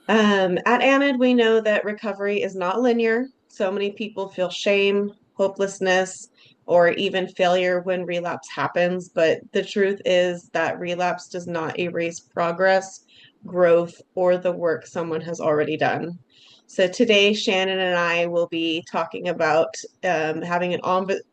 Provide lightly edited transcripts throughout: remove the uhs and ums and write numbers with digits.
At AMID, we know that recovery is not linear. So many people feel shame, hopelessness, or even failure when relapse happens. But the truth is that relapse does not erase progress, growth, or the work someone has already done. So today, Shannon and I will be talking about having an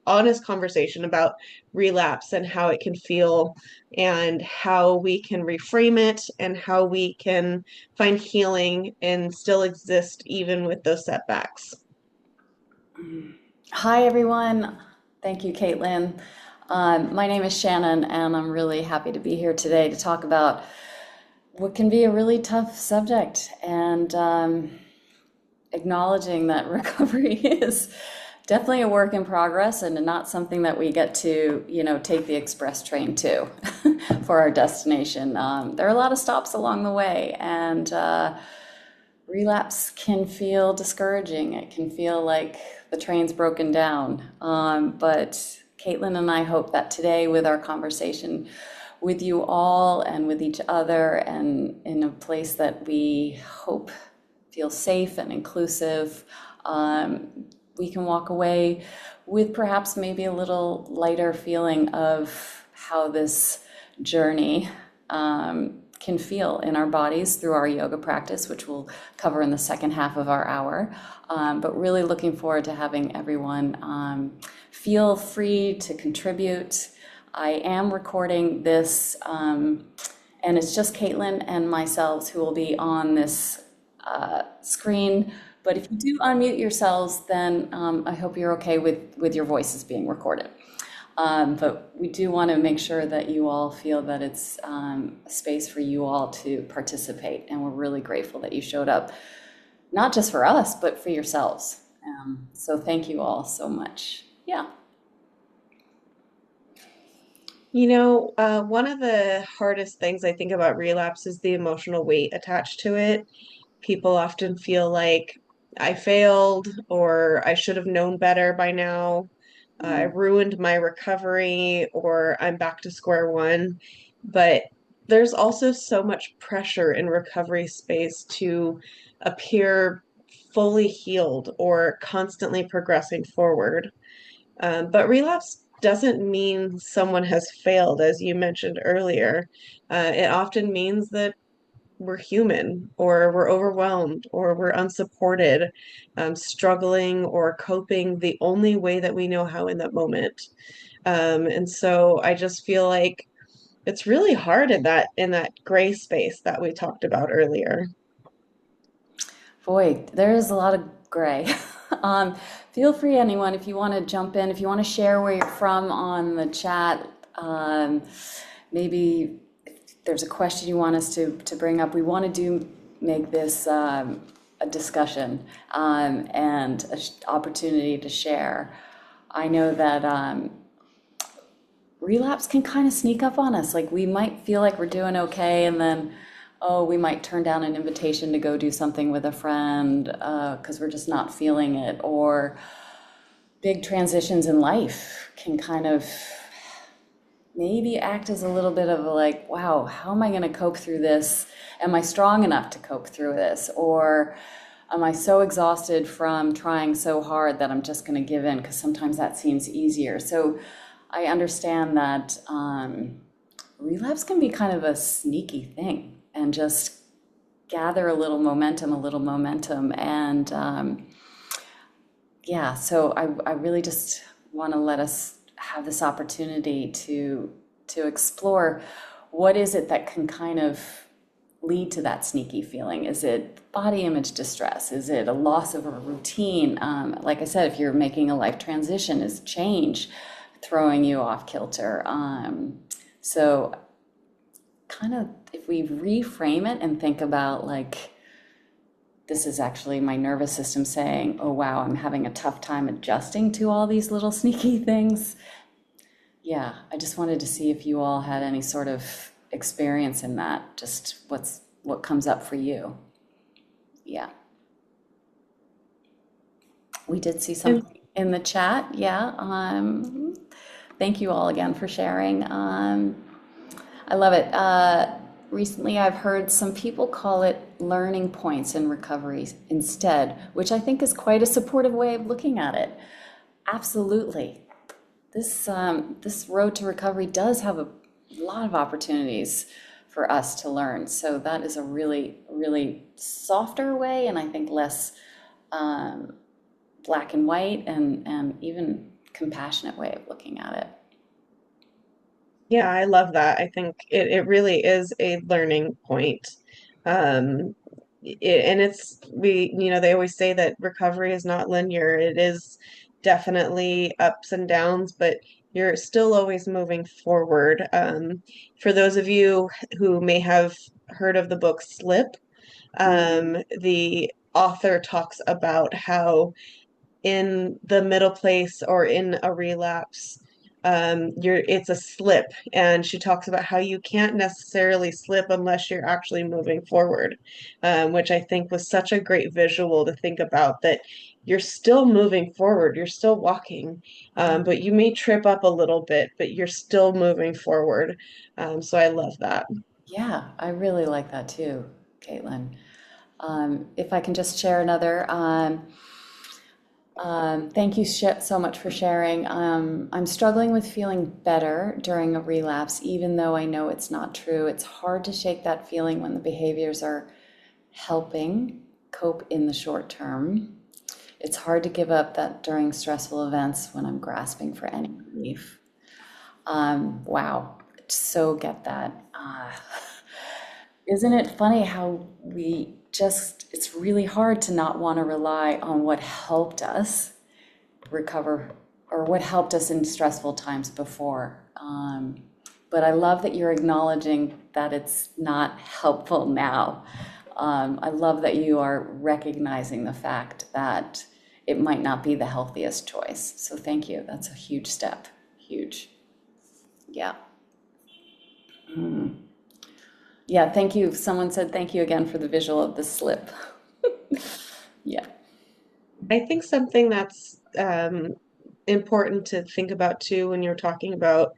honest conversation about relapse and how it can feel, and how we can reframe it, and how we can find healing and still exist even with those setbacks. Hi, everyone. Thank you, Caitlin. My name is Shannon, and I'm really happy to be here today to talk about what can be a really tough subject and acknowledging that recovery is definitely a work in progress and not something that we get to, take the express train to for our destination. There are a lot of stops along the way, and relapse can feel discouraging. It can feel like the train's broken down. But Caitlin and I hope that today, with our conversation with you all and with each other, and in a place that we hope feels safe and inclusive, we can walk away with perhaps maybe a little lighter feeling of how this journey can feel in our bodies through our yoga practice, which we'll cover in the second half of our hour. But really looking forward to having everyone feel free to contribute. I am recording this, and it's just Caitlin and myself who will be on this screen. But if you do unmute yourselves, then I hope you're okay with your voices being recorded. But we do want to make sure that you all feel that it's a space for you all to participate. And we're really grateful that you showed up, not just for us, but for yourselves. So thank you all so much. Yeah. One of the hardest things I think about relapse is the emotional weight attached to it. People often feel like I failed, or I should have known better by now. I Mm. ruined my recovery, or I'm back to square one. But there's also so much pressure in recovery space to appear fully healed or constantly progressing forward. But relapse doesn't mean someone has failed, as you mentioned earlier. It often means that we're human, or we're overwhelmed, or we're unsupported, struggling or coping the only way that we know how in that moment. And so I just feel like it's really hard in that gray space that we talked about earlier. Boy, there is a lot of gray. Um, Feel free, anyone, if you want to jump in, if you want to share where you're from on the chat. Maybe if there's a question you want us to bring up. We want to make this a discussion and an opportunity to share. I know that relapse can kind of sneak up on us. Like we might feel like we're doing okay, and then, oh, we might turn down an invitation to go do something with a friend because we're just not feeling it. Or big transitions in life can kind of maybe act as a little bit of a like, wow, how am I going to cope through this? Am I strong enough to cope through this? Or am I so exhausted from trying so hard that I'm just going to give in? Because sometimes that seems easier. So I understand that relapse can be kind of a sneaky thing and just gather a little momentum. And yeah, so I really just want to let us have this opportunity to explore what is it that can kind of lead to that sneaky feeling. Is it body image distress? Is it a loss of a routine? Like I said, if you're making a life transition, is change throwing you off kilter? So kind of if we reframe it and think about like, this is actually my nervous system saying, oh wow, I'm having a tough time adjusting to all these little sneaky things. Yeah, I just wanted to see if you all had any sort of experience in that, just what comes up for you. Yeah, we did see And something in the chat. Yeah, thank you all again for sharing. I love it. recently I've heard some people call it learning points in recovery instead, which I think is quite a supportive way of looking at it. Absolutely. This road to recovery does have a lot of opportunities for us to learn. So that is a really, really softer way, and I think less um, black and white and even compassionate way of looking at it. Yeah, I love that. I think it really is a learning point. Um, and they always say that recovery is not linear. It is definitely ups and downs, but you're still always moving forward. For those of you who may have heard of the book Slip, Mm, the author talks about how in the middle place or in a relapse, it's a slip, and she talks about how you can't necessarily slip unless you're actually moving forward, which I think was such a great visual to think about, that you're still moving forward, you're still walking, but you may trip up a little bit, but you're still moving forward. So I love that. yeah, I really like that too, Caitlin. If I can just share another, thank you so much for sharing. I'm struggling with feeling better during a relapse, even though I know it's not true. It's hard to shake that feeling when the behaviors are helping cope in the short term. It's hard to give up that during stressful events when I'm grasping for any relief. Wow, so get that. Isn't it funny how it's really hard to not want to rely on what helped us recover or what helped us in stressful times before. But I love that you're acknowledging that it's not helpful now. I love that you are recognizing the fact that it might not be the healthiest choice. So thank you. That's a huge step. Huge. Yeah. Yeah, thank you. Someone said thank you again for the visual of the slip. Yeah. I think something that's important to think about too when you're talking about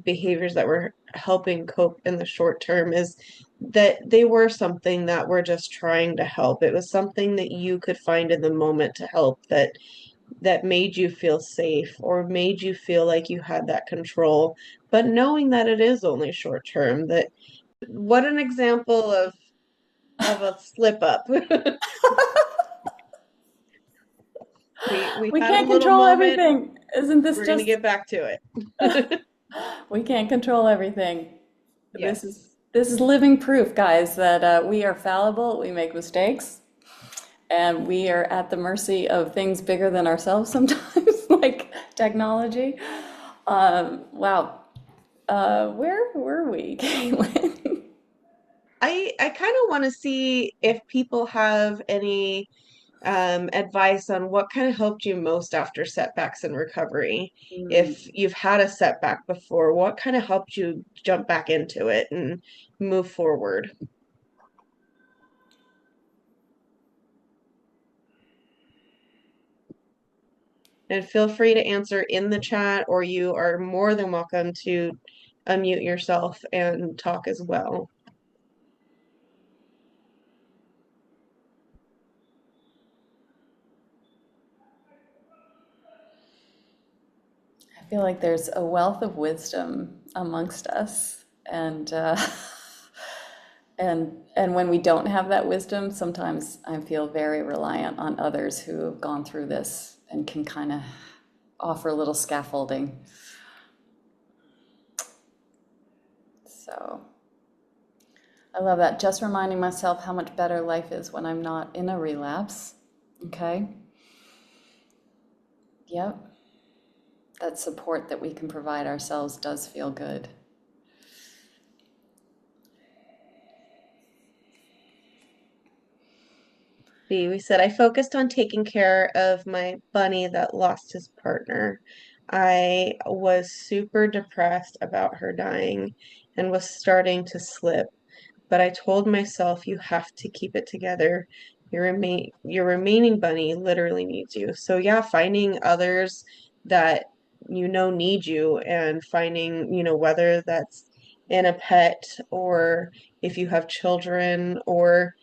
behaviors that were helping cope in the short term is that they were something that were just trying to help. It was something that you could find in the moment to help, that made you feel safe or made you feel like you had that control. But knowing that it is only short term, that what an example of a slip up. We We had a can't little control moment. everything. Isn't this We're gonna just, get back to it. we can't control everything. This is Yes. this is living proof, guys, that we are fallible, we make mistakes, and we are at the mercy of things bigger than ourselves sometimes, like technology. Wow. Where were we, Caitlin? I kind of want to see if people have any advice on what kind of helped you most after setbacks and recovery. If you've had a setback before, what kind of helped you jump back into it and move forward? And feel free to answer in the chat, or you are more than welcome to unmute yourself and talk as well. I feel like there's a wealth of wisdom amongst us, and and when we don't have that wisdom, sometimes I feel very reliant on others who have gone through this and can kind of offer a little scaffolding. So I love that. Just reminding myself how much better life is when I'm not in a relapse. Okay. Yep. That support that we can provide ourselves does feel good. See, we said I focused on taking care of my bunny that lost his partner. I was super depressed about her dying and was starting to slip, but I told myself you have to keep it together. Your remaining bunny literally needs you. So yeah, finding others that need you, and finding, whether that's in a pet, or if you have children, or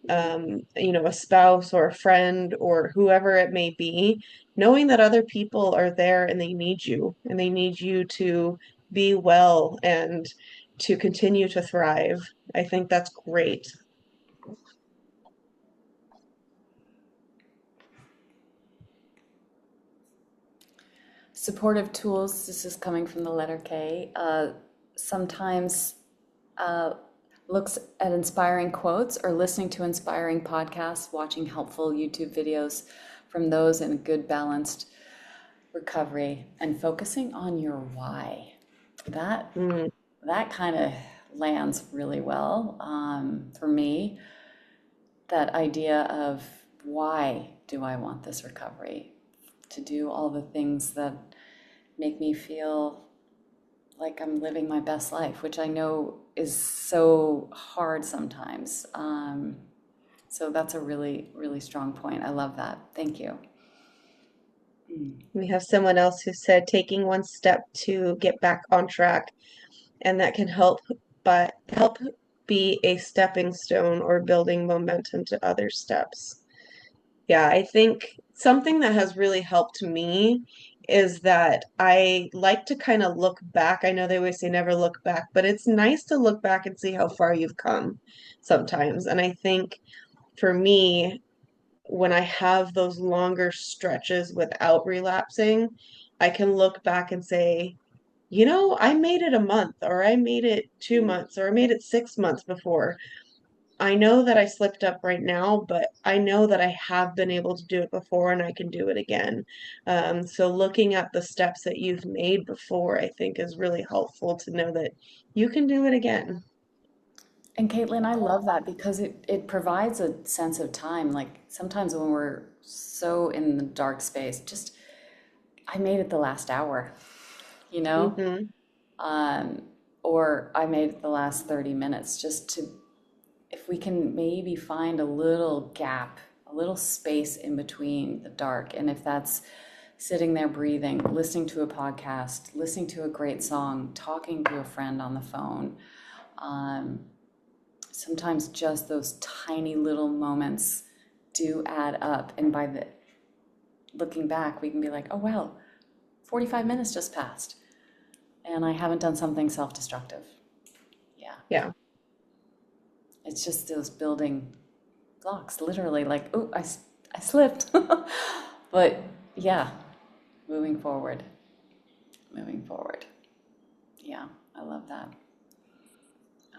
a spouse or a friend or whoever it may be, knowing that other people are there and they need you to be well and to continue to thrive. I think that's great. Supportive tools, this is coming from the letter K, sometimes uh, looks at inspiring quotes or listening to inspiring podcasts, watching helpful YouTube videos from those in a good balanced recovery, and focusing on your why. That Mm, that kind of lands really well for me. That idea of why do I want this recovery? To do all the things that make me feel like I'm living my best life, which I know is so hard sometimes. So that's a really, really strong point. I love that. Thank you. we have someone else who said taking one step to get back on track, and that can help be a stepping stone or building momentum to other steps. Yeah, I think something that has really helped me is that I like to kind of look back. I know they always say never look back, but it's nice to look back and see how far you've come sometimes. And I think for me, when I have those longer stretches without relapsing, I can look back and say, I made it a month, or I made it 2 months, or I made it 6 months before. I know that I slipped up right now, but I know that I have been able to do it before and I can do it again. So looking at the steps that you've made before, I think is really helpful to know that you can do it again. And Caitlin, I love that because it provides a sense of time. Like sometimes when we're so in the dark space, just I made it the last hour, you know? Mm-hmm. Um, or I made it the last 30 minutes, if we can maybe find a little gap, a little space in between the dark. And if that's sitting there breathing, listening to a podcast, listening to a great song, talking to a friend on the phone, um, sometimes just those tiny little moments do add up. And by the looking back, we can be like, oh, wow, 45 minutes just passed and I haven't done something self-destructive. Yeah. Yeah. It's just those building blocks, literally like, oh, I slipped. But yeah, moving forward, moving forward. Yeah, I love that.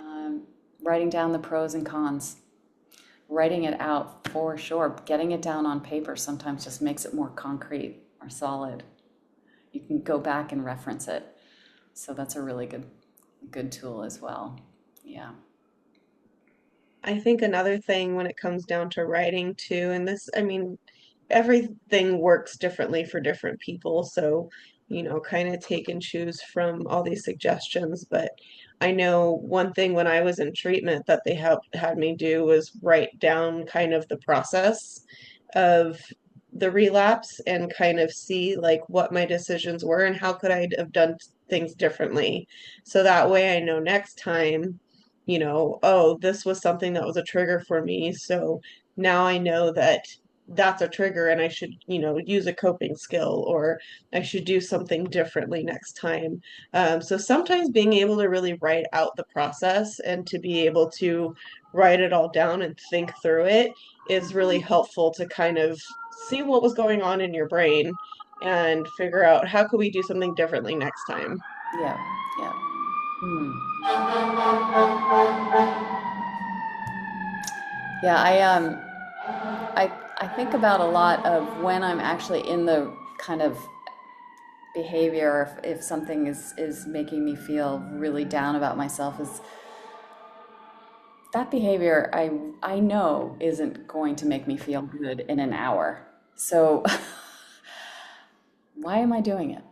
Um, Writing down the pros and cons, writing it out for sure. Getting it down on paper sometimes just makes it more concrete or solid. You can go back and reference it. So that's a really good tool as well. Yeah. I think another thing when it comes down to writing too, and this, I mean, everything works differently for different people. So, kind of take and choose from all these suggestions. But I know one thing when I was in treatment that they had me do was write down kind of the process of the relapse and kind of see like what my decisions were and how could I have done things differently. So that way I know next time, oh, this was something that was a trigger for me. So now I know that that's a trigger and I should, use a coping skill or I should do something differently next time. So sometimes being able to really write out the process and to be able to write it all down and think through it is really helpful to kind of see what was going on in your brain and figure out how could we do something differently next time. Yeah. Yeah. Hmm. Yeah, I think about a lot of when I'm actually in the kind of behavior, if something is making me feel really down about myself, is that behavior I know isn't going to make me feel good in an hour. So why am I doing it?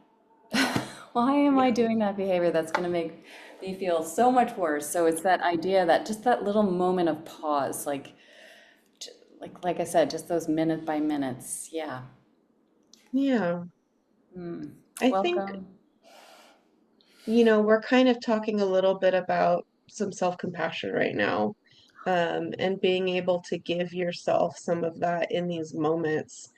Why am I Yeah. doing that behavior that's going to make me feel so much worse? So it's that idea that just that little moment of pause, like I said, just those minute by minutes. Yeah. Yeah. Mm. I think Welcome. we're kind of talking a little bit about some self-compassion right now, and being able to give yourself some of that in these moments.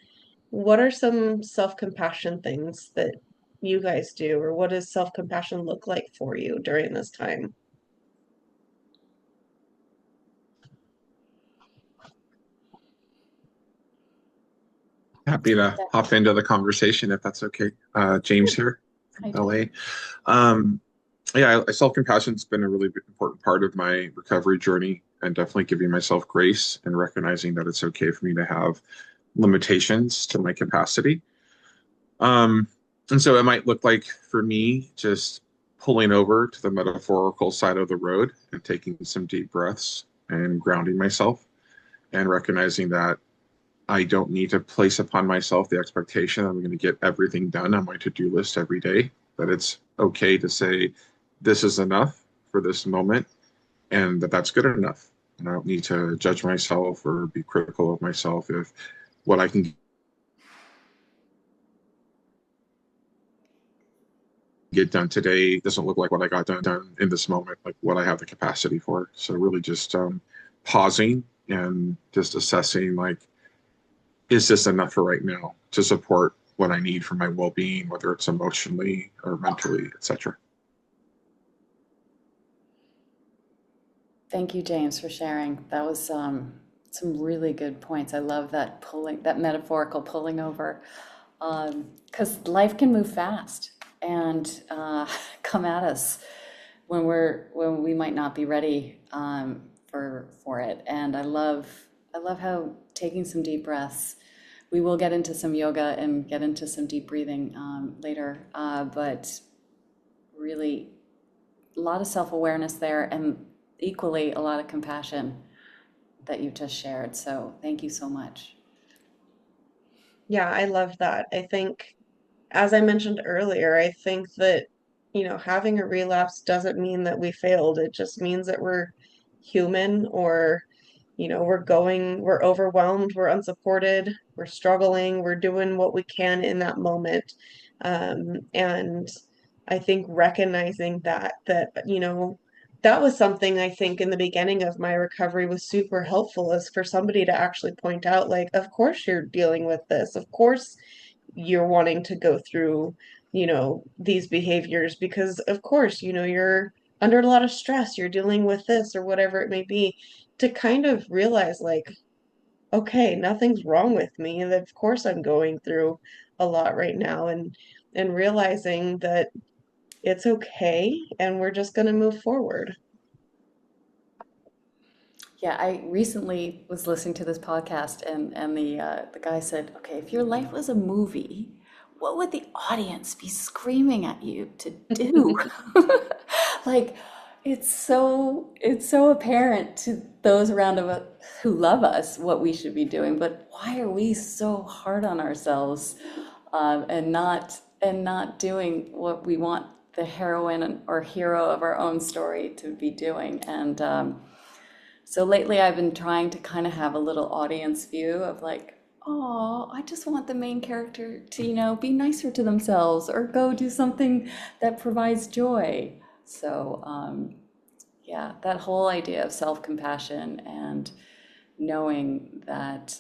What are some self-compassion things that you guys do, or what does self-compassion look like for you during this time? Happy to hop into the conversation if that's okay. James here I from do. LA. Um, yeah, self-compassion's been a really important part of my recovery journey, and definitely giving myself grace and recognizing that it's okay for me to have limitations to my capacity. Um, and so it might look like for me just pulling over to the metaphorical side of the road and taking some deep breaths and grounding myself and recognizing that I don't need to place upon myself the expectation that I'm going to get everything done on my to-do list every day, that it's okay to say, this is enough for this moment, and that that's good enough. And I don't need to judge myself or be critical of myself if what I can get done today doesn't look like what I got done in this moment, like what I have the capacity for. So really just pausing and just assessing, like, is this enough for right now to support what I need for my well-being, whether it's emotionally or mentally, etc. Thank you, James, for sharing. That was some really good points. I love that pulling, that metaphorical pulling over, because life can move fast and come at us when we might not be ready for it. And I love how taking some deep breaths. We will get into some yoga and get into some deep breathing later, but really a lot of self-awareness there, and equally a lot of compassion that you just shared. So thank you so much. Yeah, I love that. I think, as I mentioned earlier, I think that, having a relapse doesn't mean that we failed. It just means that we're human, or, we're overwhelmed, we're unsupported, we're struggling, we're doing what we can in that moment. And I think recognizing that was something I think in the beginning of my recovery was super helpful, is for somebody to actually point out, like, of course you're dealing with this. Of course you're wanting to go through, these behaviors because, of course, you're under a lot of stress, you're dealing with this or whatever it may be, to kind of realize, like, okay, nothing's wrong with me. And of course I'm going through a lot right now, and realizing that it's okay and we're just going to move forward. Yeah, I recently was listening to this podcast, and the guy said, "Okay, if your life was a movie, what would the audience be screaming at you to do?" Like, it's so apparent to those around of us who love us what we should be doing, but why are we so hard on ourselves, and not doing what we want the heroine or hero of our own story to be doing? And so lately I've been trying to kind of have a little audience view of like, oh, I just want the main character to, be nicer to themselves or go do something that provides joy. So, yeah, that whole idea of self-compassion and knowing that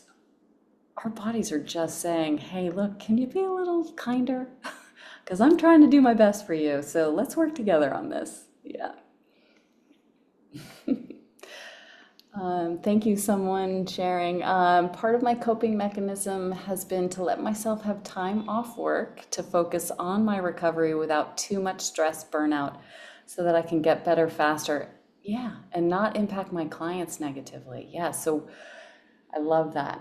our bodies are just saying, hey, look, can you be a little kinder? Because I'm trying to do my best for you. So let's work together on this. Yeah. Thank you, someone sharing. Part of my coping mechanism has been to let myself have time off work to focus on my recovery without too much stress, burnout, so that I can get better faster. Yeah, and not impact my clients negatively. Yeah, so I love that.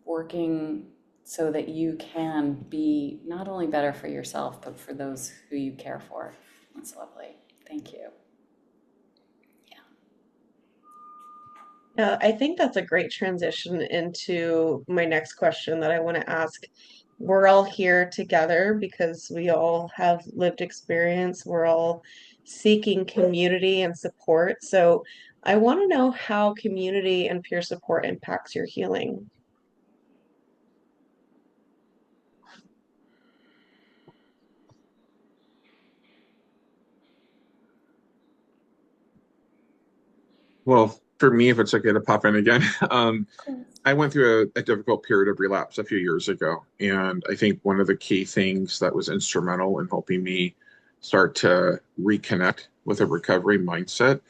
Working so that you can be not only better for yourself, but for those who you care for. That's lovely. Thank you. I think that's a great transition into my next question that I want to ask. We're all here together because we all have lived experience. We're all seeking community and support. So I want to know how community and peer support impacts your healing. Well, for me, if it's okay to pop in again, Of course. I went through a difficult period of relapse a few years ago. And I think one of the key things that was instrumental in helping me start to reconnect with a recovery mindset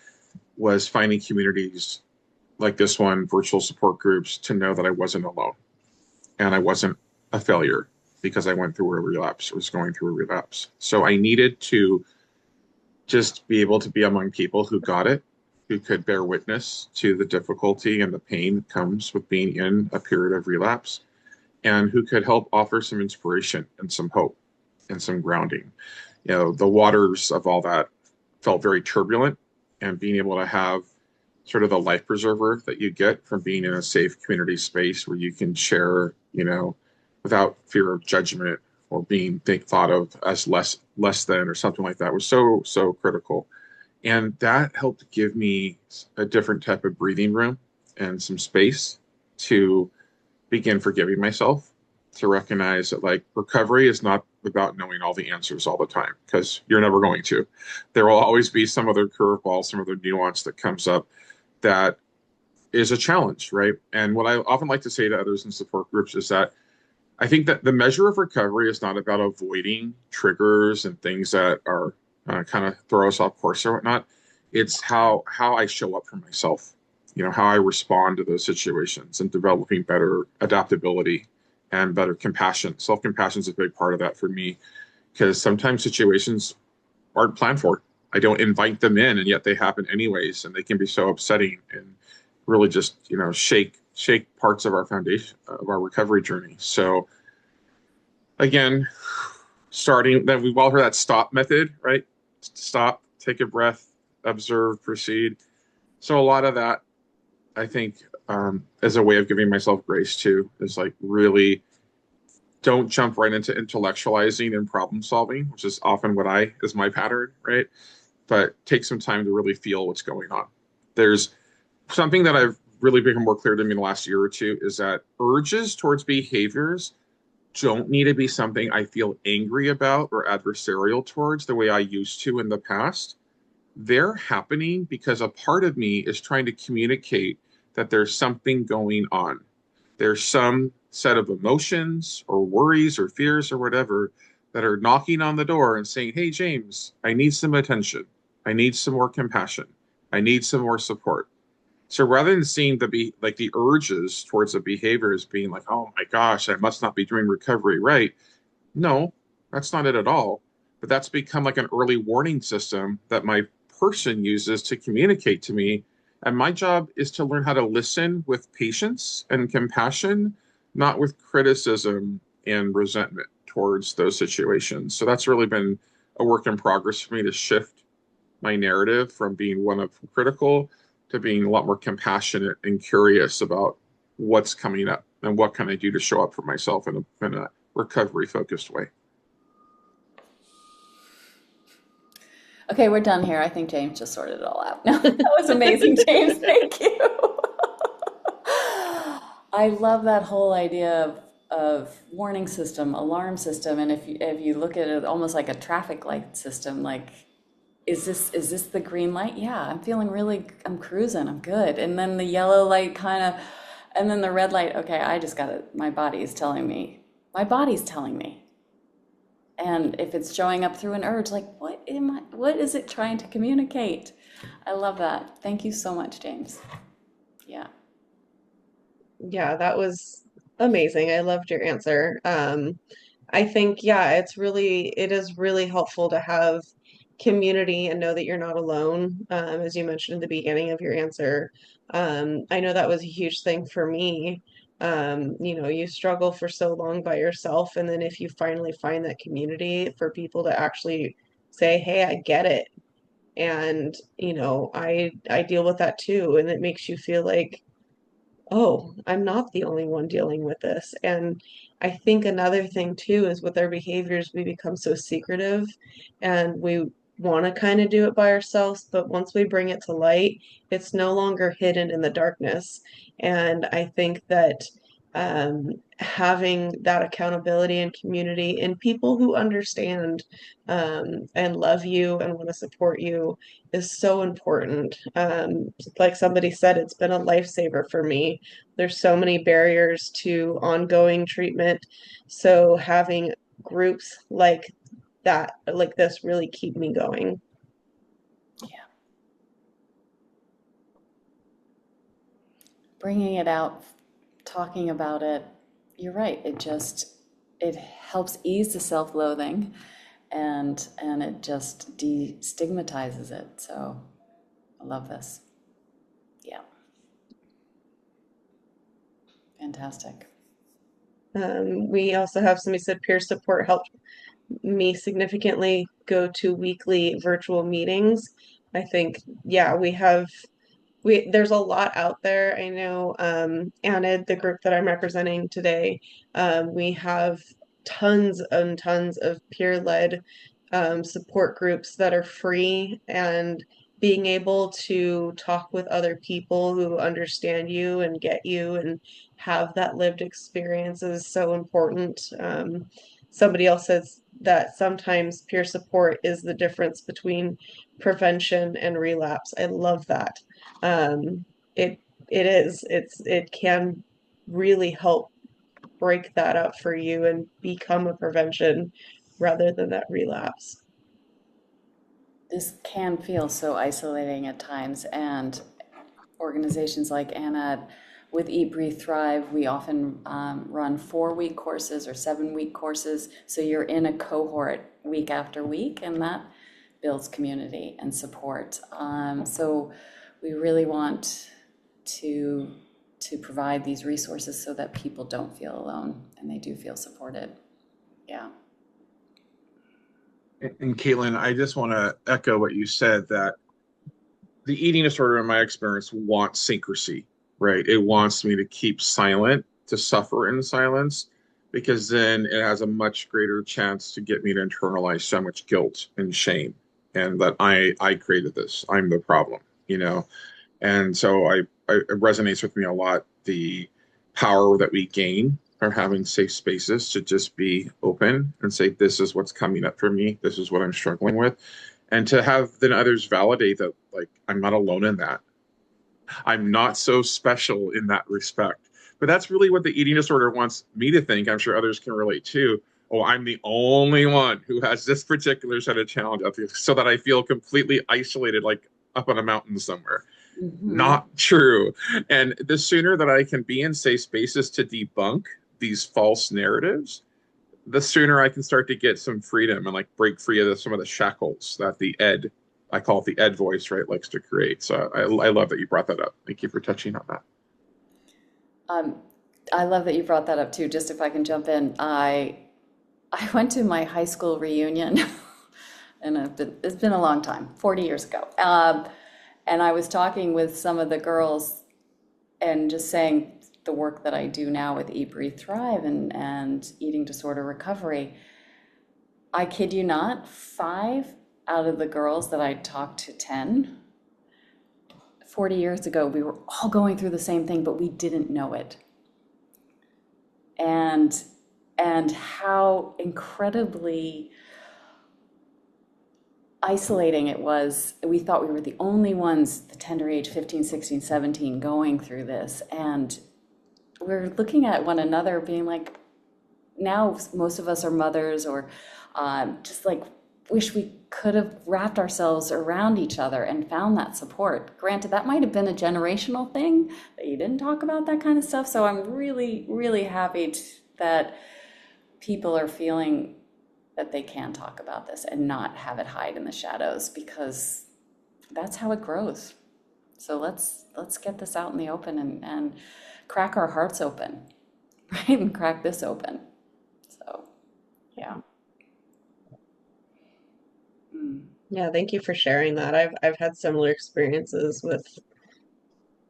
was finding communities like this one, virtual support groups, to know that I wasn't alone and I wasn't a failure because I went through a relapse, or was going through a relapse. So I needed to just be able to be among people who got it, who could bear witness to the difficulty and the pain that comes with being in a period of relapse, and who could help offer some inspiration and some hope and some grounding. The waters of all that felt very turbulent, and being able to have sort of the life preserver that you get from being in a safe community space where you can share, without fear of judgment or being thought of as less than or something like that was so critical. And that helped give me a different type of breathing room and some space to begin forgiving myself, to recognize that like recovery is not about knowing all the answers all the time, because you're never going to. There will always be some other curveball, some other nuance that comes up that is a challenge, right? And what I often like to say to others in support groups is that I think that the measure of recovery is not about avoiding triggers and things that are kind of throw us off course or whatnot. It's how I show up for myself, how I respond to those situations, and developing better adaptability and better compassion. Self compassion is a big part of that for me, because sometimes situations aren't planned for. I don't invite them in, and yet they happen anyways, and they can be so upsetting and really just shake parts of our foundation of our recovery journey. So again, starting then we've all heard that stop method, right? Stop, take a breath, observe, proceed. So a lot of that, I think, as a way of giving myself grace too, is like really don't jump right into intellectualizing and problem solving, which is often what I is my pattern, right? But take some time to really feel what's going on. There's something that I've really become more clear to me in the last year or two is that urges towards behaviors don't need to be something I feel angry about or adversarial towards the way I used to in the past. They're happening because a part of me is trying to communicate that there's something going on. There's some set of emotions or worries or fears or whatever that are knocking on the door and saying, "Hey, James, I need some attention. I need some more compassion. I need some more support." So rather than seeing like the urges towards the behavior as being like, "Oh my gosh, I must not be doing recovery right." No, that's not it at all. But that's become like an early warning system that my person uses to communicate to me. And my job is to learn how to listen with patience and compassion, not with criticism and resentment towards those situations. So that's really been a work in progress for me to shift my narrative from being one of critical to being a lot more compassionate and curious about what's coming up and what can I do to show up for myself in a recovery focused way. Okay, we're done here. I think James just sorted it all out. No, that was amazing, James. Thank you. I love that whole idea of warning system, alarm system, and if you look at it almost like a traffic light system, like is this the green light? Yeah, I'm feeling really, I'm cruising, I'm good. And then the yellow light kind of, and then the red light, okay, I just got it. My body's telling me. My body's telling me. And if it's showing up through an urge, like what is it trying to communicate? I love that. Thank you so much, James. Yeah. Yeah, that was amazing. I loved your answer. I think, yeah, it is really helpful to have community and know that you're not alone. As you mentioned in the beginning of your answer. I know that was a huge thing for me. You struggle for so long by yourself, and then if you finally find that community for people to actually say, "Hey, I get it," and I deal with that too, and it makes you feel like, oh, I'm not the only one dealing with this. And I think another thing too is with our behaviors, we become so secretive and we want to kind of do it by ourselves, but once we bring it to light, it's no longer hidden in the darkness. And I think that having that accountability and community and people who understand and love you and want to support you is so important. Like somebody said, it's been a lifesaver for me. There's so many barriers to ongoing treatment. So having groups like this, really keep me going. Yeah. Bringing it out, talking about it, you're right. It helps ease the self-loathing and it just destigmatizes it. So I love this. Yeah. Fantastic. We also have somebody said peer support helped me significantly go to weekly virtual meetings. I think, yeah, there's a lot out there. I know Anid, the group that I'm representing today, we have tons and tons of peer-led support groups that are free, and being able to talk with other people who understand you and get you and have that lived experience is so important. Somebody else says that sometimes peer support is the difference between prevention and relapse. I love that. um, it it is. It can really help break that up for you and become a prevention rather than that relapse. This can feel so isolating at times, and organizations like Anna with Eat, Breathe, Thrive, we often run 4-week courses or 7-week courses. So you're in a cohort week after week, and that builds community and support. So we really want to provide these resources so that people don't feel alone and they do feel supported. Yeah. And Caitlin, I just want to echo what you said that the eating disorder, in my experience, wants secrecy, right? It wants me to keep silent, to suffer in silence, because then it has a much greater chance to get me to internalize so much guilt and shame, and that I created this, I'm the problem, you know. And so it resonates with me a lot, the power that we gain from having safe spaces to just be open and say, this is what's coming up for me. This is what I'm struggling with. And to have then others validate that, like, I'm not alone in that. I'm not so special in that respect. But that's really what the eating disorder wants me to think. I'm sure others can relate too. Oh, I'm the only one who has this particular set of challenges, so that I feel completely isolated, like up on a mountain somewhere. Mm-hmm. Not true. And the sooner that I can be in safe spaces to debunk these false narratives, the sooner I can start to get some freedom and like break free of some of the shackles that I call it the ed voice, right, likes to create. So I love that you brought that up. Thank you for touching on that. Um, I love that you brought that up too. Just if I can jump in, I went to my high school reunion, and it's been a long time, 40 years ago. And I was talking with some of the girls and just saying the work that I do now with Eat, Breathe, Thrive and eating disorder recovery. I kid you not, 5 out of the girls that I talked to, 10, 40 years ago, we were all going through the same thing, but we didn't know it. And how incredibly isolating it was. We thought we were the only ones, the tender age 15, 16, 17, going through this. And we're looking at one another being like, now most of us are mothers, or just like wish we could have wrapped ourselves around each other and found that support. Granted, that might have been a generational thing that you didn't talk about that kind of stuff. So I'm really, really happy that people are feeling that they can talk about this and not have it hide in the shadows, because that's how it grows. So let's get this out in the open and crack our hearts open, right? And crack this open. So, yeah. Mm. Yeah, thank you for sharing that. I've had similar experiences with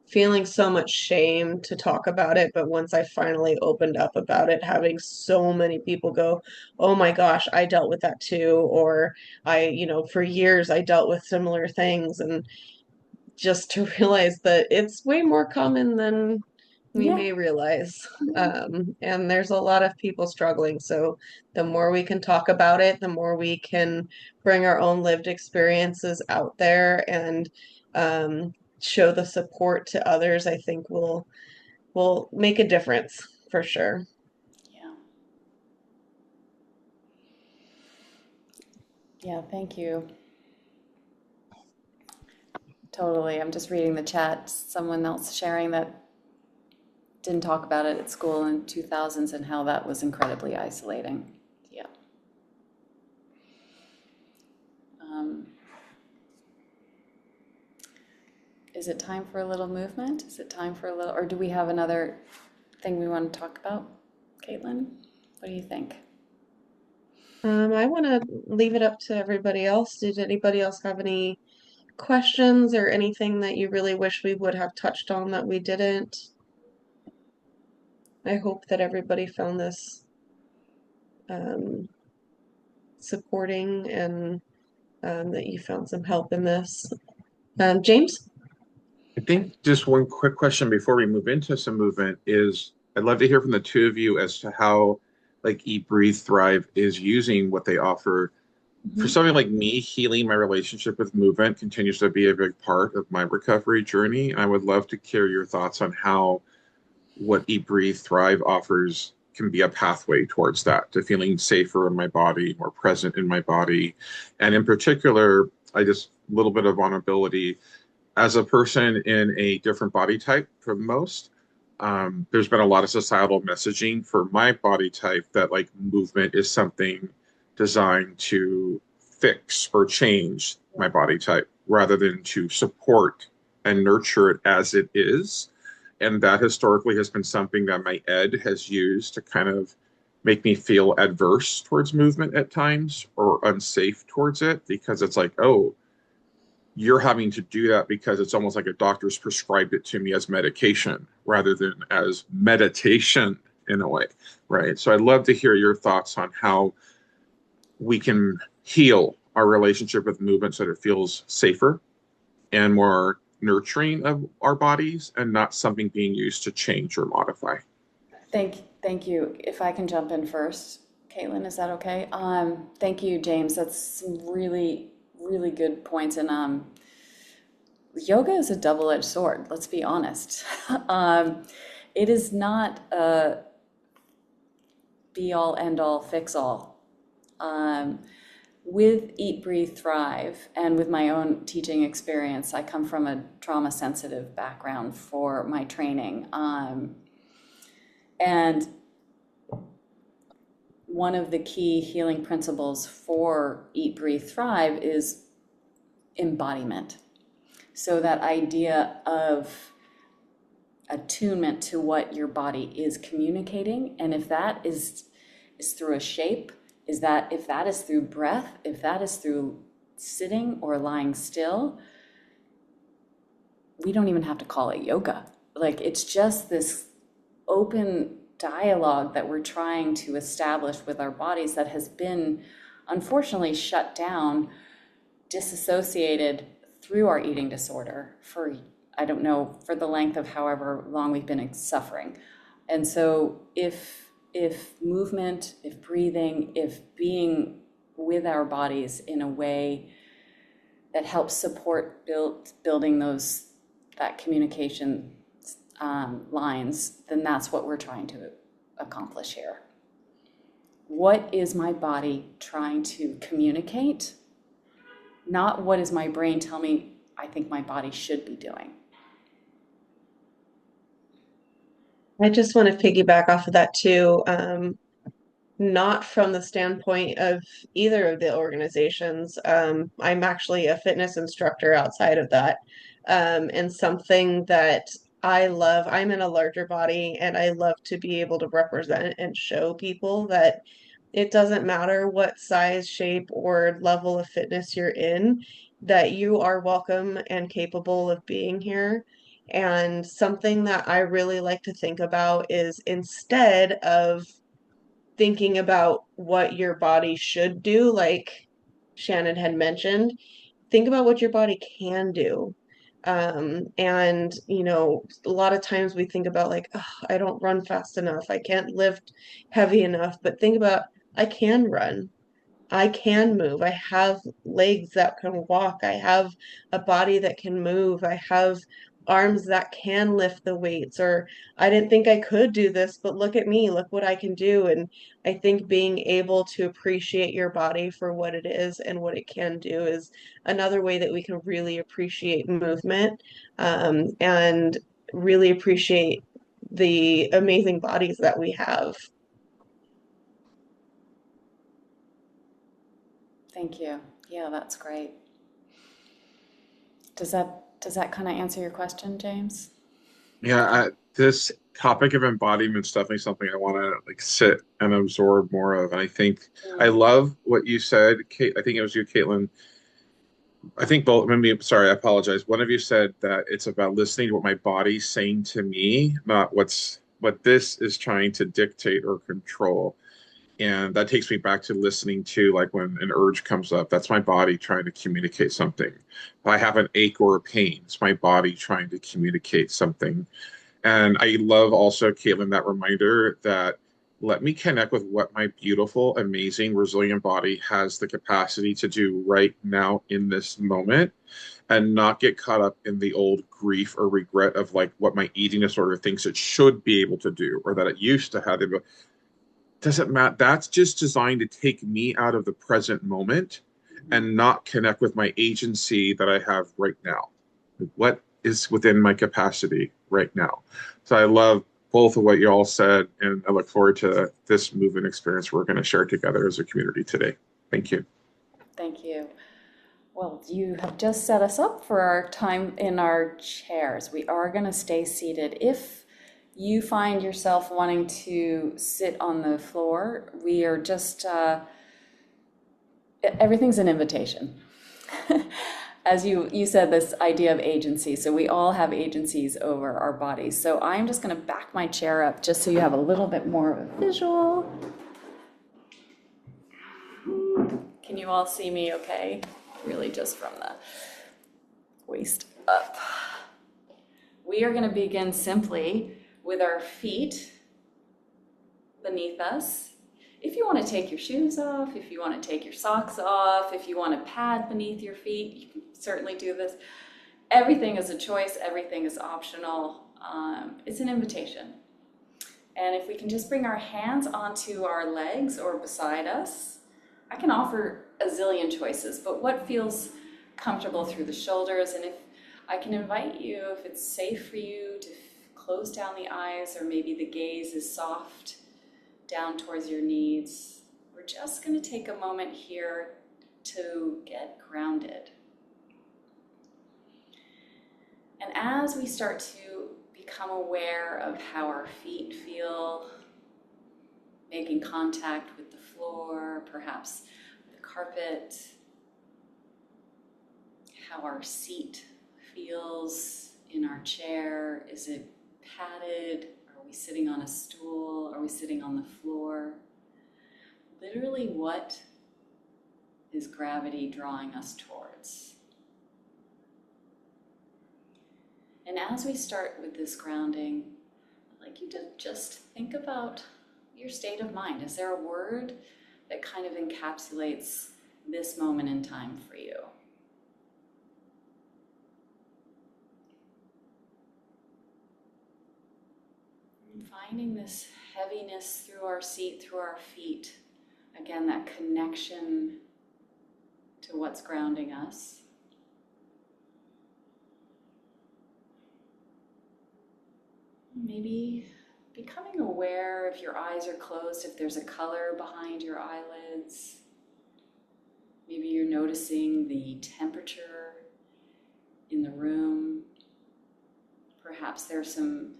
feeling so much shame to talk about it, but once I finally opened up about it, having so many people go, "Oh my gosh, I dealt with that too," or for years I dealt with similar things, and just to realize that it's way more common than we Yeah. may realize. And there's a lot of people struggling. So the more we can talk about it, the more we can bring our own lived experiences out there and show the support to others, I think will make a difference for sure. Yeah. Yeah, thank you. Totally. I'm just reading the chat. Someone else sharing that didn't talk about it at school in 2000s and how that was incredibly isolating. Yeah. Um, is it time for a little movement? Is it time for a little, or do we have another thing we want to talk about? Caitlin, what do you think? I want to leave it up to everybody else. Did anybody else have any questions or anything that you really wish we would have touched on that we didn't? I hope that everybody found this um, supporting and that you found some help in this. James? I think just one quick question before we move into some movement is I'd love to hear from the two of you as to how like Eat, Breathe, Thrive is using what they offer. For Mhm. something like me, healing my relationship with movement continues to be a big part of my recovery journey. I would love to hear your thoughts on how what Eat, Breathe, Thrive offers can be a pathway towards that, to feeling safer in my body, more present in my body. And in particular, I just a little bit of vulnerability as a person in a different body type from most. There's been a lot of societal messaging for my body type that like movement is something designed to fix or change my body type rather than to support and nurture it as it is. And that historically has been something that my ed has used to kind of make me feel adverse towards movement at times or unsafe towards it because it's like, oh, you're having to do that because it's almost like a doctor's prescribed it to me as medication rather than as meditation in a way, right? So I'd love to hear your thoughts on how we can heal our relationship with movement so that it feels safer and more nurturing of our bodies and not something being used to change or modify. Thank you. If I can jump in first, Caitlin, is that okay? Thank you, James. That's some really, really good points. And yoga is a double-edged sword, let's be honest. Um, it is not a be-all, end-all, fix-all. Um, with Eat, Breathe, Thrive, and with my own teaching experience, I come from a trauma-sensitive background for my training. And one of the key healing principles for Eat, Breathe, Thrive is embodiment. So that idea of attunement to what your body is communicating, and if that is through a shape, is that if that is through breath, if that is through sitting or lying still, we don't even have to call it yoga. Like it's just this open dialogue that we're trying to establish with our bodies that has been unfortunately shut down, disassociated through our eating disorder for, I don't know, for the length of however long we've been suffering. And so if movement, if breathing, if being with our bodies in a way that helps support building that communication lines, then that's what we're trying to accomplish here. What is my body trying to communicate? Not what does my brain tell me I think my body should be doing. I just want to piggyback off of that too. Not from the standpoint of either of the organizations. I'm actually a fitness instructor outside of that. And something that I love, I'm in a larger body and I love to be able to represent and show people that it doesn't matter what size, shape, or level of fitness you're in, that you are welcome and capable of being here. And something that I really like to think about is instead of thinking about what your body should do, like Shannon had mentioned, think about what your body can do. And, a lot of times we think about like, oh, I don't run fast enough. I can't lift heavy enough. But think about, I can run. I can move. I have legs that can walk. I have a body that can move. I have arms that can lift the weights. Or I didn't think I could do this, but look at me. Look what I can do. And I think being able to appreciate your body for what it is and what it can do is another way that we can really appreciate movement, and really appreciate the amazing bodies that we have. Thank you. Yeah, that's great. Does that kind of answer your question, James? Yeah, this topic of embodiment is definitely something I want to like sit and absorb more of. And I think I Mm. love what you said, Kate. I think it was you, Caitlin. I think both, maybe, sorry, I apologize. One of you said that it's about listening to what my body's saying to me, not what this is trying to dictate or control. And that takes me back to listening to like when an urge comes up, that's my body trying to communicate something. If I have an ache or a pain, it's my body trying to communicate something. And I love also, Caitlin, that reminder that let me connect with what my beautiful, amazing, resilient body has the capacity to do right now in this moment and not get caught up in the old grief or regret of like what my eating disorder thinks it should be able to do or that it used to have. Doesn't matter. That's just designed to take me out of the present moment and not connect with my agency that I have right now. What is within my capacity right now? So I love both of what you all said, and I look forward to this movement experience we're going to share together as a community today. Thank you. Thank you. Well, you have just set us up for our time in our chairs. We are going to stay seated. If you find yourself wanting to sit on the floor, we are just, everything's an invitation. As you said, this idea of agency. So we all have agencies over our bodies. So I'm just going to back my chair up just so you have a little bit more of a visual. Can you all see me okay? Really just from the waist up. We are going to begin simply with our feet beneath us. If you want to take your shoes off, if you want to take your socks off, if you want a pad beneath your feet, you can certainly do this. Everything is a choice, everything is optional. It's an invitation. And if we can just bring our hands onto our legs or beside us, I can offer a zillion choices, but what feels comfortable through the shoulders? And if I can invite you, if it's safe for you, to close down the eyes, or maybe the gaze is soft down towards your knees. We're just going to take a moment here to get grounded. And as we start to become aware of how our feet feel, making contact with the floor, perhaps the carpet, how our seat feels in our chair. Is it padded? Are we sitting on a stool? Are we sitting on the floor? Literally, what is gravity drawing us towards? And as we start with this grounding, I'd like you to just think about your state of mind. Is there a word that kind of encapsulates this moment in time for you? And finding this heaviness through our seat, through our feet. Again, that connection to what's grounding us. Maybe becoming aware if your eyes are closed, if there's a color behind your eyelids. Maybe you're noticing the temperature in the room. Perhaps there's some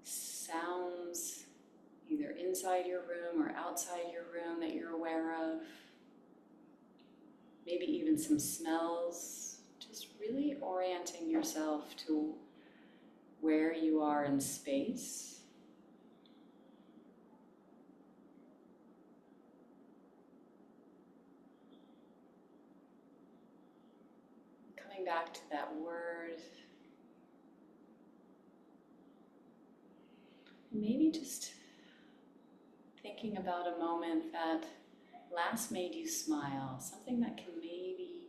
sounds either inside your room or outside your room that you're aware of. Maybe even some smells. Just really orienting yourself to where you are in space. Coming coming back to that word. Maybe just thinking about a moment that last made you smile, something that can maybe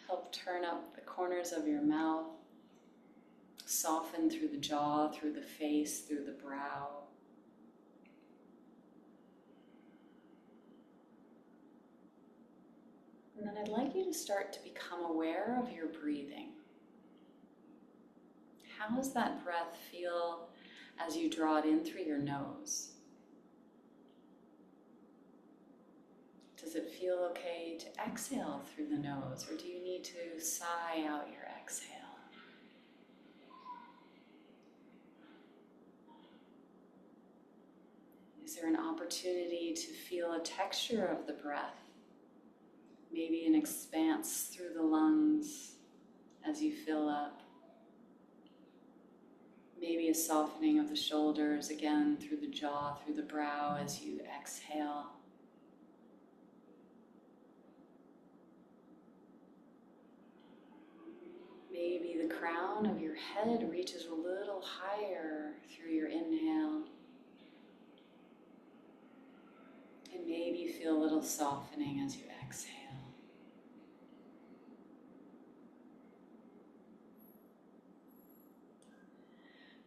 help turn up the corners of your mouth, soften through the jaw, through the face, through the brow. And then I'd like you to start to become aware of your breathing. How does that breath feel as you draw it in through your nose? Does it feel okay to exhale through the nose, or do you need to sigh out your exhale? Is there an opportunity to feel a texture of the breath? Maybe an expanse through the lungs as you fill up. Maybe a softening of the shoulders again through the jaw, through the brow as you exhale. Maybe the crown of your head reaches a little higher through your inhale. And maybe you feel a little softening as you exhale.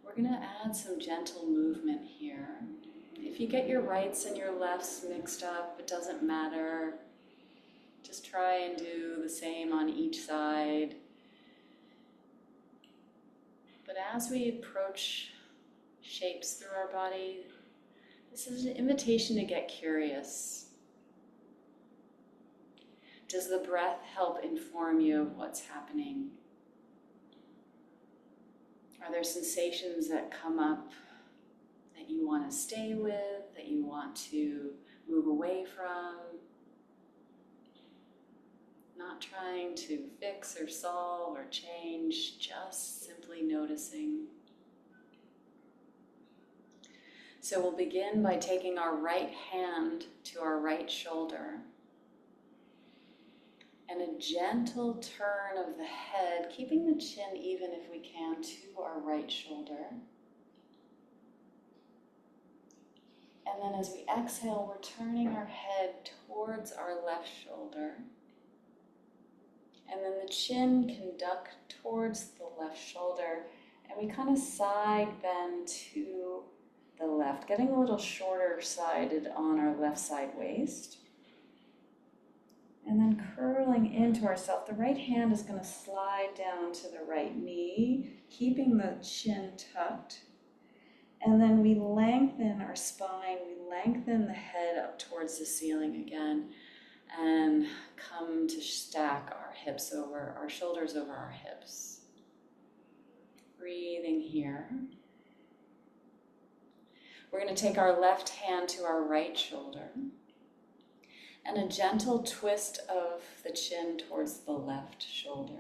We're going to add some gentle movement here. If you get your rights and your lefts mixed up, it doesn't matter. Just try and do the same on each side. But as we approach shapes through our body, this is an invitation to get curious. Does the breath help inform you of what's happening? Are there sensations that come up that you want to stay with, that you want to move away from? Not trying to fix or solve or change, just simply noticing. So we'll begin by taking our right hand to our right shoulder and a gentle turn of the head, keeping the chin even if we can to our right shoulder. And then as we exhale, we're turning our head towards our left shoulder. And then the chin can duck towards the left shoulder, and we kind of side bend to the left, getting a little shorter sided on our left side waist. And then curling into ourselves, the right hand is going to slide down to the right knee, keeping the chin tucked. And then we lengthen our spine, we lengthen the head up towards the ceiling again, and come to stack our hips over, our shoulders over our hips. Breathing here. We're going to take our left hand to our right shoulder and a gentle twist of the chin towards the left shoulder.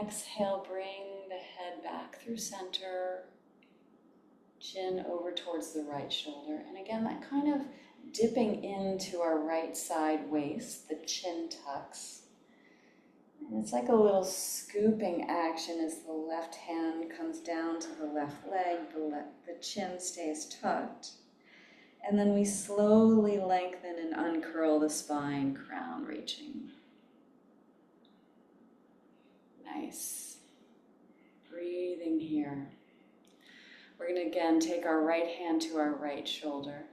Exhale, bring the head back through center, chin over towards the right shoulder. And again, that kind of dipping into our right side waist, the chin tucks. And it's like a little scooping action as the left hand comes down to the left leg, the chin stays tucked. And then we slowly lengthen and uncurl the spine, crown reaching. To breathing here. We're going to again take our right hand to our right shoulder,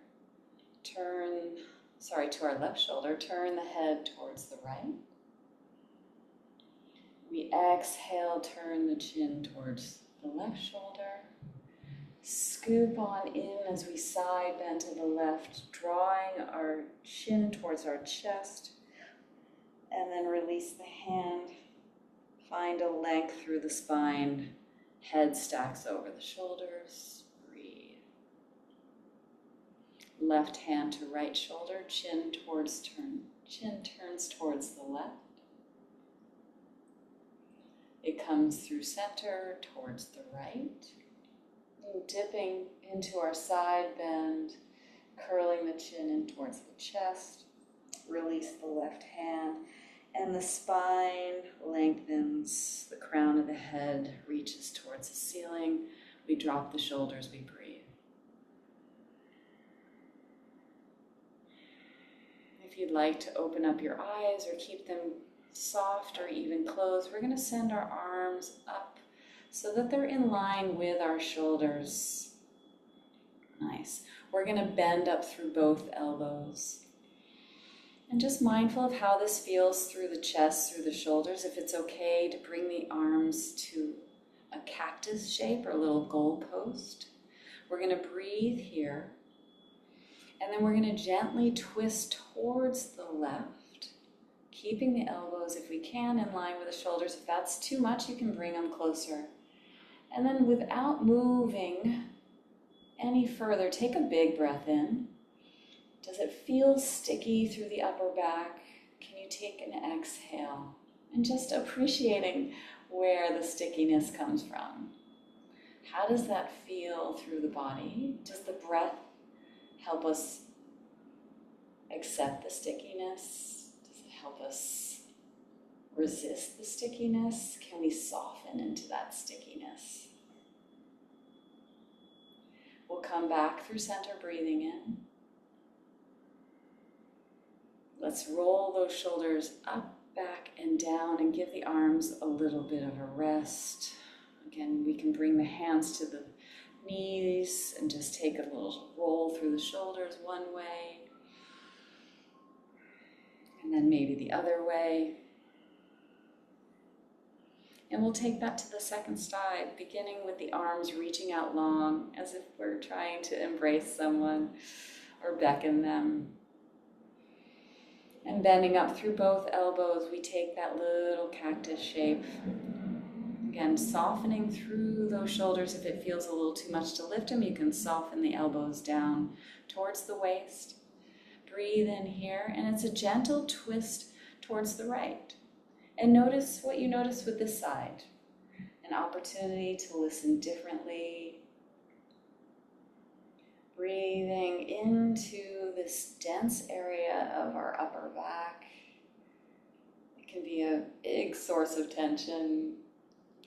to our left shoulder, turn the head towards the right. We exhale, turn the chin towards the left shoulder. Scoop on in as we side bend to the left, drawing our chin towards our chest, and then release the hand. Find a length through the spine, head stacks over the shoulders, breathe. Left hand to right shoulder, chin turns towards the left. It comes through center towards the right. And dipping into our side bend, curling the chin in towards the chest. Release the left hand, and the spine lengthens. The crown of the head reaches towards the ceiling. We drop the shoulders, we breathe. If you'd like to open up your eyes or keep them soft or even closed, we're going to send our arms up so that they're in line with our shoulders. Nice. We're going to bend up through both elbows. And just mindful of how this feels through the chest, through the shoulders. If it's okay to bring the arms to a cactus shape or a little goalpost. We're going to breathe here. And then we're going to gently twist towards the left, keeping the elbows, if we can, in line with the shoulders. If that's too much, you can bring them closer. And then without moving any further, take a big breath in. Does it feel sticky through the upper back? Can you take an exhale? And just appreciating where the stickiness comes from. How does that feel through the body? Does the breath help us accept the stickiness? Does it help us resist the stickiness? Can we soften into that stickiness? We'll come back through center, breathing in. Let's roll those shoulders up, back, and down, and give the arms a little bit of a rest. Again, we can bring the hands to the knees and just take a little roll through the shoulders one way, and then maybe the other way. And we'll take that to the second side, beginning with the arms reaching out long as if we're trying to embrace someone or beckon them. And bending up through both elbows, we take that little cactus shape. Again, softening through those shoulders. If it feels a little too much to lift them, you can soften the elbows down towards the waist. Breathe in here, and it's a gentle twist towards the right. And notice what you notice with this side. An opportunity to listen differently. Breathing into this dense area of our upper back. It can be a big source of tension.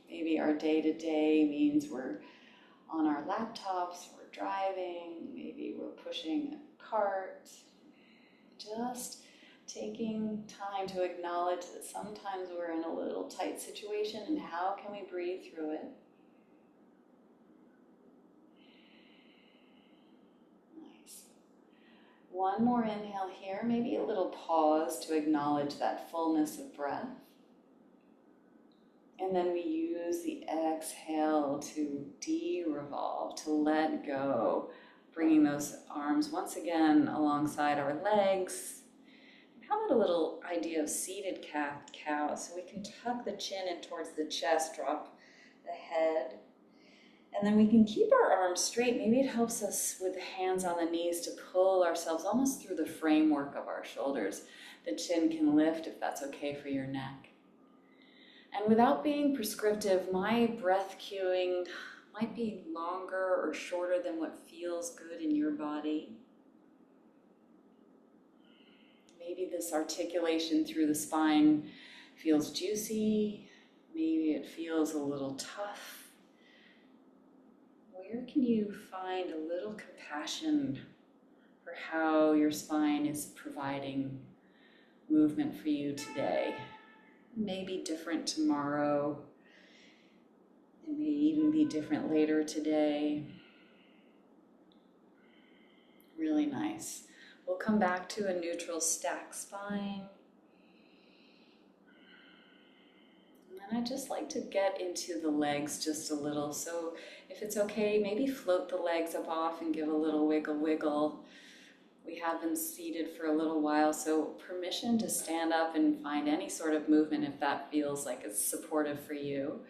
Maybe our day-to-day means we're on our laptops, we're driving, maybe we're pushing a cart. Just taking time to acknowledge that sometimes we're in a little tight situation, and how can we breathe through it? Nice. One more inhale here, maybe a little pause to acknowledge that fullness of breath. And then we use the exhale to de-revolve, to let go, bringing those arms once again alongside our legs. How about a little idea of seated cat-cow? So we can tuck the chin in towards the chest, drop the head. And then we can keep our arms straight. Maybe it helps us with the hands on the knees to pull ourselves almost through the framework of our shoulders. The chin can lift if that's okay for your neck. And without being prescriptive, my breath cueing might be longer or shorter than what feels good in your body. Maybe this articulation through the spine feels juicy. Maybe it feels a little tough. Where can you find a little compassion for how your spine is providing movement for you today? Maybe different tomorrow. It may even be different later today. Really nice. We'll come back to a neutral stack spine. And then I just like to get into the legs just a little. So if it's okay, maybe float the legs up off and give a little wiggle wiggle. We have been seated for a little while, so permission to stand up and find any sort of movement if that feels like it's supportive for you.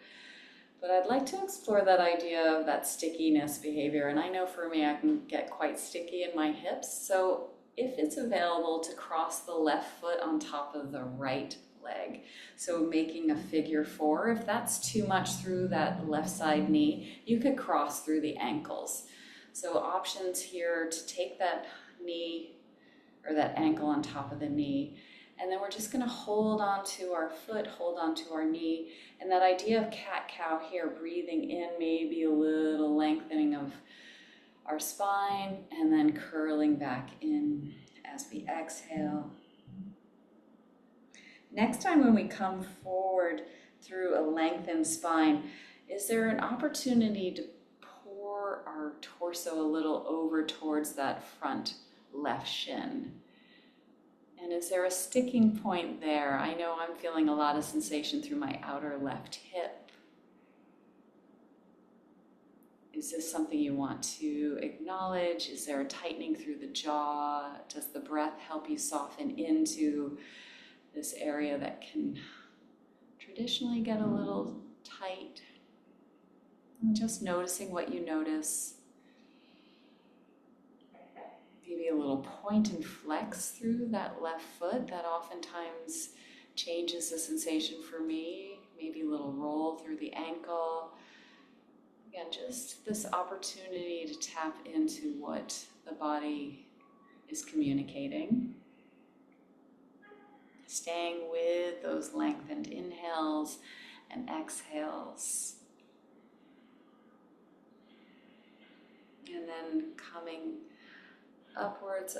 But I'd like to explore that idea of that stickiness behavior. And I know for me, I can get quite sticky in my hips. So if it's available to cross the left foot on top of the right leg, so making a figure 4, if that's too much through that left side knee, you could cross through the ankles. So options here to take that knee or that ankle on top of the knee. And then we're just going to hold onto our foot, hold onto our knee. And that idea of cat-cow here, breathing in, maybe a little lengthening of our spine, and then curling back in as we exhale. Next time when we come forward through a lengthened spine, is there an opportunity to pour our torso a little over towards that front left shin? And is there a sticking point there? I know I'm feeling a lot of sensation through my outer left hip. Is this something you want to acknowledge? Is there a tightening through the jaw? Does the breath help you soften into this area that can traditionally get a little tight? And just noticing what you notice. Maybe a little point and flex through that left foot. That oftentimes changes the sensation for me. Maybe a little roll through the ankle. Again, just this opportunity to tap into what the body is communicating. Staying with those lengthened inhales and exhales. And then coming upwards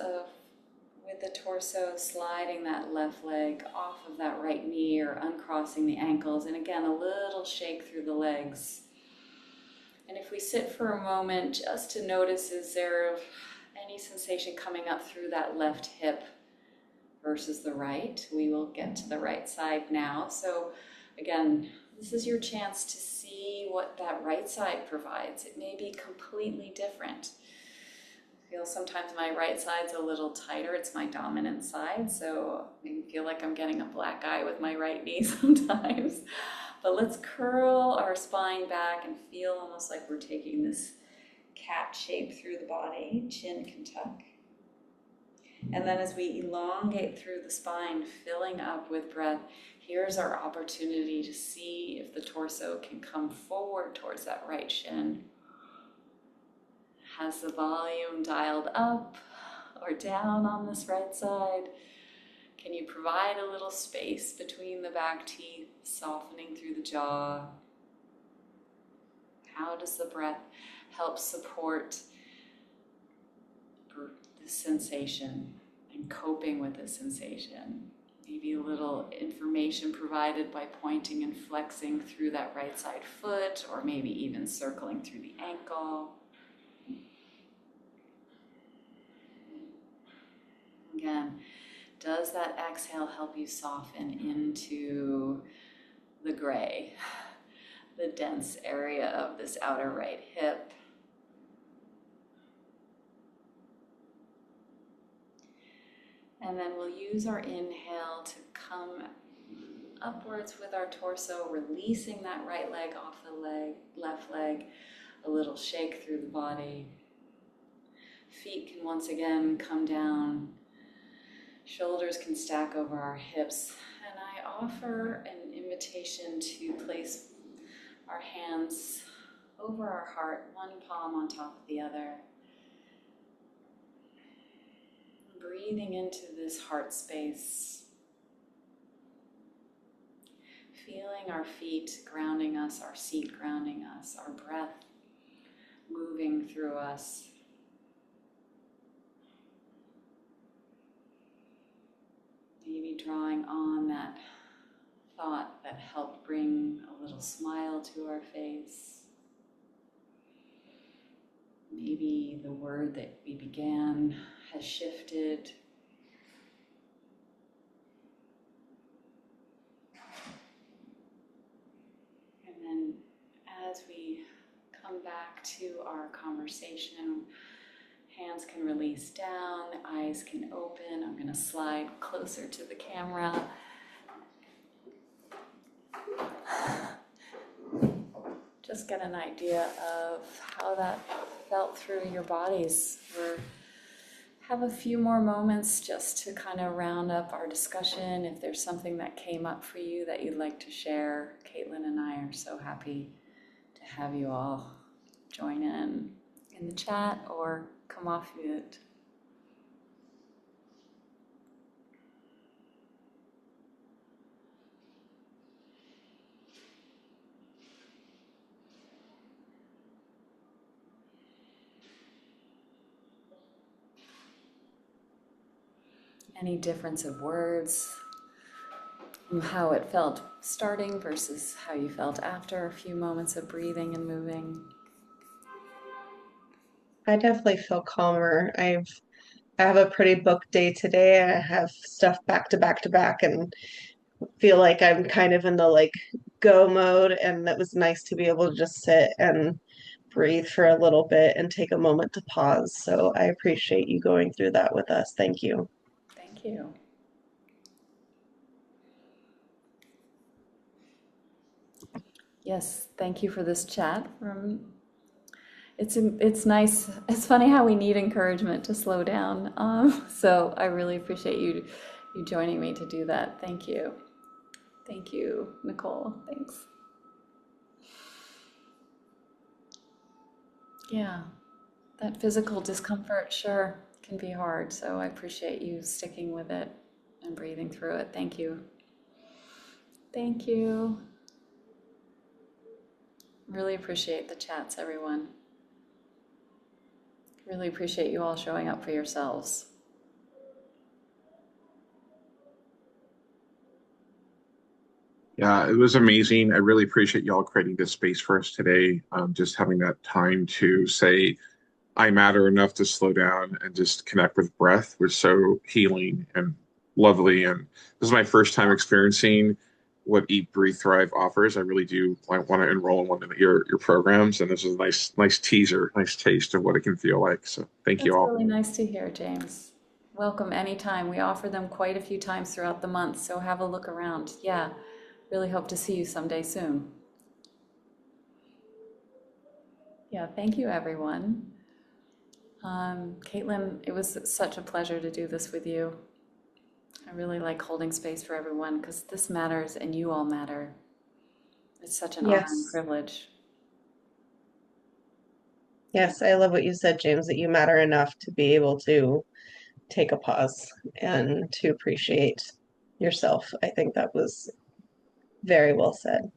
with the torso, sliding that left leg off of that right knee or uncrossing the ankles. And again, a little shake through the legs. And if we sit for a moment just to notice, is there any sensation coming up through that left hip versus the right? We will get to the right side now. So again, this is your chance to see what that right side provides. It may be completely different. I feel sometimes my right side's a little tighter. It's my dominant side, so I feel like I'm getting a black eye with my right knee sometimes. But let's curl our spine back and feel almost like we're taking this cat shape through the body. Chin can tuck. And then as we elongate through the spine, filling up with breath, here's our opportunity to see if the torso can come forward towards that right shin. Has the volume dialed up or down on this right side? Can you provide a little space between the back teeth, softening through the jaw? How does the breath help support this sensation and coping with this sensation? Maybe a little information provided by pointing and flexing through that right side foot, or maybe even circling through the ankle. Again, does that exhale help you soften into the gray, the dense area of this outer right hip? And then we'll use our inhale to come upwards with our torso, releasing that right leg off the left leg, a little shake through the body. Feet can once again come down. Shoulders can stack over our hips, and I offer an invitation to place our hands over our heart, one palm on top of the other. Breathing into this heart space, feeling our feet grounding us, our seat grounding us, our breath moving through us. Maybe drawing on that thought that helped bring a little smile to our face. Maybe the word that we began has shifted. And then as we come back to our conversation, hands can release down, eyes can open. I'm going to slide closer to the camera. Just get an idea of how that felt through your bodies. We're have a few more moments just to kind of round up our discussion. If there's something that came up for you that you'd like to share, Caitlin and I are so happy to have you all join in the chat or come off mute. Any difference of words, how it felt starting versus how you felt after a few moments of breathing and moving. I definitely feel calmer. I have a pretty booked day today. I have stuff back to back to back and feel like I'm kind of in the like go mode, and that was nice to be able to just sit and breathe for a little bit and take a moment to pause. So I appreciate you going through that with us. Thank you. Thank you. Yes, thank you for this chat. It's nice. It's funny how we need encouragement to slow down. So I really appreciate you joining me to do that. Thank you. Thank you, Nicole. Thanks. Yeah, that physical discomfort sure can be hard. So I appreciate you sticking with it and breathing through it. Thank you. Thank you. Really appreciate the chats, everyone. Really appreciate you all showing up for yourselves. Yeah, it was amazing. I really appreciate y'all creating this space for us today. Just having that time to say, I matter enough to slow down and just connect with breath was so healing and lovely. And this is my first time experiencing what Eat, Breathe, Thrive offers. I really do want to enroll in one of your programs, and this is a nice teaser, nice taste of what it can feel like. So thank you That's all. really nice to hear, James. Welcome anytime. We offer them quite a few times throughout the month, so have a look around. Yeah, really hope to see you someday soon. Yeah, thank you, everyone. Caitlin, it was such a pleasure to do this with you. I really like holding space for everyone because this matters and you all matter. It's such an honor and Yes. privilege. Yes, I love what you said, James, that you matter enough to be able to take a pause and to appreciate yourself. I think that was very well said.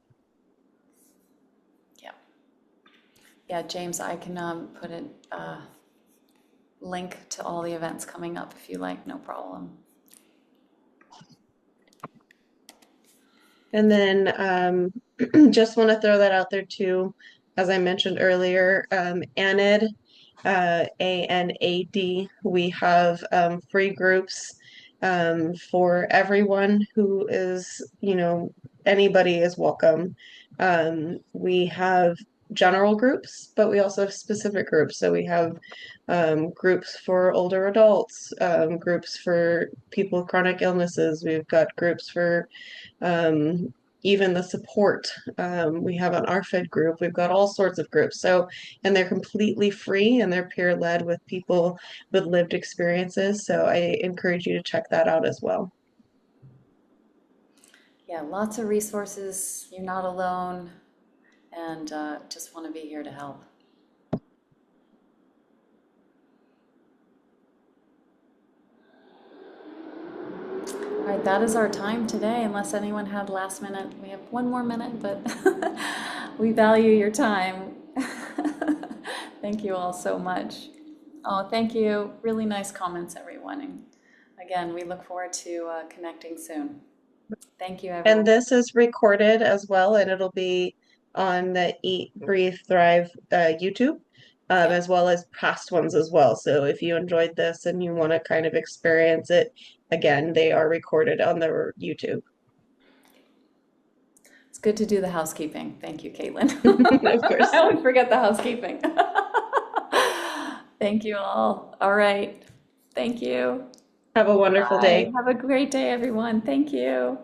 Yeah. Yeah, James, I can put a link to all the events coming up if you like, no problem. And then just want to throw that out there too, as I mentioned earlier, ANAD, ANAD, we have free groups for everyone who is, anybody is welcome. We have general groups, but we also have specific groups. So we have groups for older adults, groups for people with chronic illnesses. We've got groups for um, even the support. We have an RFID group. We've got all sorts of groups. So, and they're completely free and they're peer led with people with lived experiences. So I encourage you to check that out as well. Yeah, lots of resources. You're not alone, and just want to be here to help. All right, that is our time today, unless anyone had last minute. We have one more minute, but we value your time. Thank you all so much. Oh, thank you. Really nice comments, everyone. And again, we look forward to connecting soon. Thank you, And everyone. this is recorded as well, and it'll be on the Eat, Breathe, Thrive YouTube, Yeah, as well as past ones as well. So if you enjoyed this and you want to kind of experience it again, they are recorded on the YouTube. it's good to do the housekeeping. Thank you, Caitlin. Of I course. always forget the housekeeping. Thank you all. All right. Thank you. Have a wonderful Bye. day. Have a great day, everyone. Thank you.